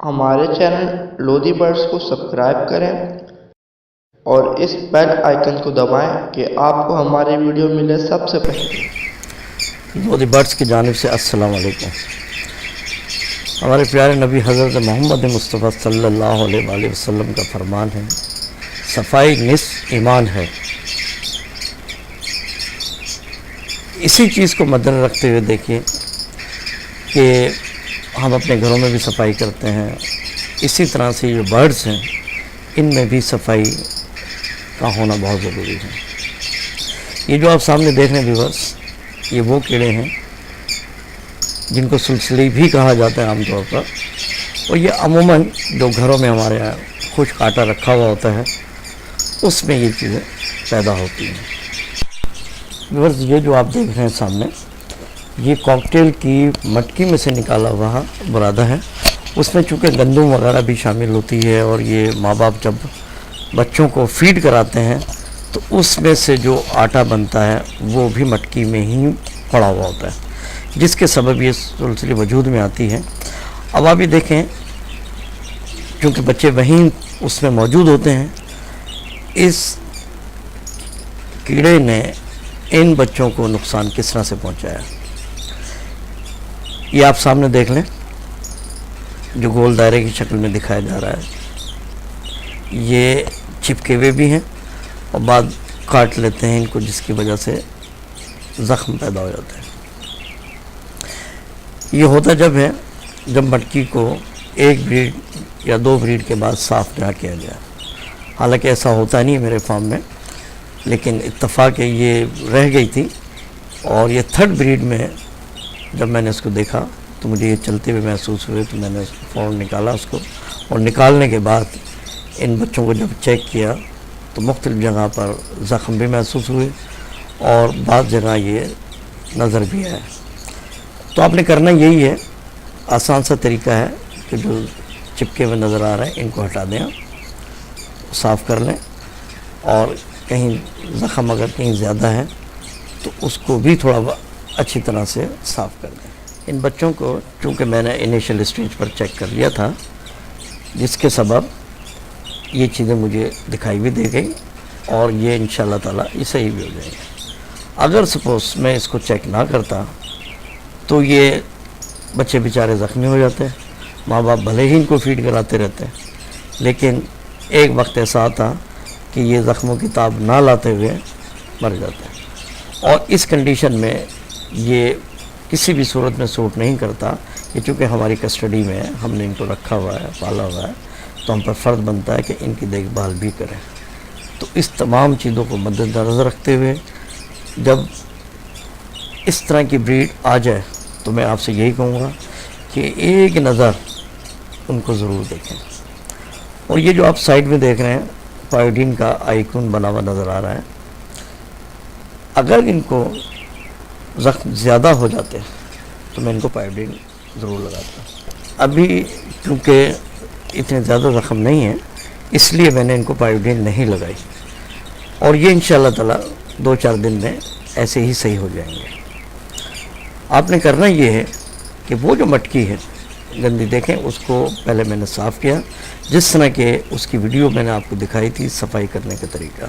ہمارے channel Lodhi birds کو subscribe کریں اور اس بیل آئیکن کو دبائیں کہ آپ کو ہماری ویڈیو ملے سب سے پہلے۔ لودھی برڈز کی جانب سے السلام علیکم۔ ہمارے پیارے نبی حضرت محمد مصطفیٰ صلی اللہ علیہ وآلہ وسلم کا فرمان ہے، صفائی نصف ایمان ہے۔ اسی چیز کو مدنظر رکھتے ہوئے دیکھیے کہ ہم اپنے گھروں میں بھی صفائی کرتے ہیں، اسی طرح سے جو برڈز ہیں ان میں بھی صفائی کا ہونا بہت ضروری ہے۔ یہ جو آپ سامنے دیکھ رہے ہیں ویورز، یہ وہ کیڑے ہیں جن کو سلسلی بھی کہا جاتا ہے عام طور پر، اور یہ عموماً جو گھروں میں ہمارے یہاں خشک آٹا رکھا ہوا ہوتا ہے اس میں یہ چیزیں پیدا ہوتی ہیں۔ ویورز، یہ جو آپ دیکھ رہے ہیں سامنے، یہ کاکٹیل کی مٹکی میں سے نکالا ہوا برادہ ہے۔ اس میں چونکہ گندم وغیرہ بھی شامل ہوتی ہے، اور یہ ماں باپ جب بچوں کو فیڈ کراتے ہیں تو اس میں سے جو آٹا بنتا ہے وہ بھی مٹکی میں ہی پڑا ہوا ہوتا ہے، جس کے سبب یہ سلسلے وجود میں آتی ہے۔ اب آپ یہ دیکھیں، چونکہ بچے وہیں اس میں موجود ہوتے ہیں، اس کیڑے نے ان بچوں کو نقصان کس طرح سے پہنچایا۔ یہ آپ سامنے دیکھ لیں، جو گول دائرے کی شکل میں دکھایا جا رہا ہے، یہ چپکے ہوئے بھی ہیں اور بعد کاٹ لیتے ہیں ان کو، جس کی وجہ سے زخم پیدا ہو جاتے ہیں۔ یہ ہوتا جب ہے جب مٹکی کو ایک بریڈ یا دو بریڈ کے بعد صاف نہ کیا جائے۔ حالانکہ ایسا ہوتا نہیں ہے میرے فارم میں، لیکن اتفاق ہے یہ رہ گئی تھی، اور یہ تھرڈ بریڈ میں جب میں نے اس کو دیکھا تو مجھے یہ چلتے ہوئے محسوس ہوئے، تو میں نے فوراً نکالا اس کو، اور نکالنے کے بعد ان بچوں کو جب چیک کیا تو مختلف جگہ پر زخم بھی محسوس ہوئے اور بعض جگہ یہ نظر بھی آیا۔ تو آپ نے کرنا یہی ہے، آسان سا طریقہ ہے کہ جو چپکے ہوئے نظر آ رہے ہیں ان کو ہٹا دیں، صاف کر لیں، اور کہیں زخم اگر کہیں زیادہ ہے تو اس کو بھی تھوڑا اچھی طرح سے صاف کر دیں۔ ان بچوں کو چونکہ میں نے انیشل اسٹیج پر چیک کر لیا تھا، جس کے سبب یہ چیزیں مجھے دکھائی بھی دے گئی، اور یہ انشاءاللہ تعالیٰ یہ صحیح بھی ہو جائیں گے۔ اگر سپوز میں اس کو چیک نہ کرتا تو یہ بچے بیچارے زخمی ہو جاتے ہیں، ماں باپ بھلے ہی ان کو فیڈ کراتے رہتے ہیں، لیکن ایک وقت ایسا آتا کہ یہ زخموں کی تاب نہ لاتے ہوئے مر جاتے ہیں، اور اس کنڈیشن میں یہ کسی بھی صورت میں سوٹ نہیں کرتا کہ چونکہ ہماری کسٹڈی میں ہم نے ان کو رکھا ہوا ہے، پالا ہوا ہے، تو ہم پر فرض بنتا ہے کہ ان کی دیکھ بھال بھی کریں۔ تو اس تمام چیزوں کو مد نظر رکھتے ہوئے جب اس طرح کی بریڈ آ جائے تو میں آپ سے یہی کہوں گا کہ ایک نظر ان کو ضرور دیکھیں۔ اور یہ جو آپ سائڈ میں دیکھ رہے ہیں، پائیوڈین کا آئیکن بنا ہوا نظر آ رہا ہے، اگر ان کو زخم زیادہ ہو جاتے ہیں تو میں ان کو پائیوڈین ضرور لگاتا ہوں۔ ابھی کیونکہ اتنے زیادہ زخم نہیں ہیں، اس لیے میں نے ان کو پائیوڈین نہیں لگائی، اور یہ انشاءاللہ تعالیٰ 2-4 دن میں ایسے ہی صحیح ہو جائیں گے۔ آپ نے کرنا یہ ہے کہ وہ جو مٹکی ہے گندی دیکھیں، اس کو پہلے میں نے صاف کیا، جس طرح کہ اس کی ویڈیو میں نے آپ کو دکھائی تھی صفائی کرنے کا طریقہ،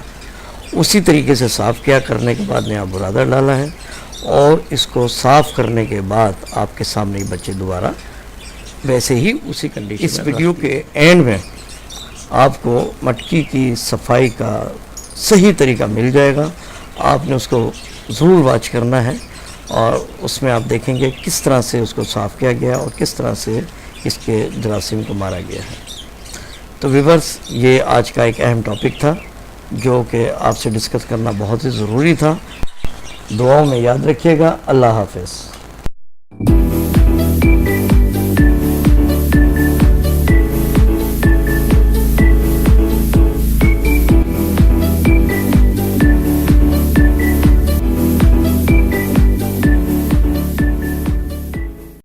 اسی طریقے سے صاف کیا۔ کرنے کے بعد نے آپ برادر ڈالا ہے، اور اس کو صاف کرنے کے بعد آپ کے سامنے ہی بچے دوبارہ ویسے ہی اسی کنڈیشن۔ اس ویڈیو کے اینڈ میں آپ کو مٹکی کی صفائی کا صحیح طریقہ مل جائے گا، آپ نے اس کو ضرور واچ کرنا ہے، اور اس میں آپ دیکھیں گے کس طرح سے اس کو صاف کیا گیا اور کس طرح سے اس کے جراثیم کو مارا گیا ہے۔ تو ویورز، یہ آج کا ایک اہم ٹاپک تھا جو کہ آپ سے ڈسکس کرنا بہت ہی ضروری تھا۔ دعاؤں میں یاد رکھیے گا۔ اللہ حافظ۔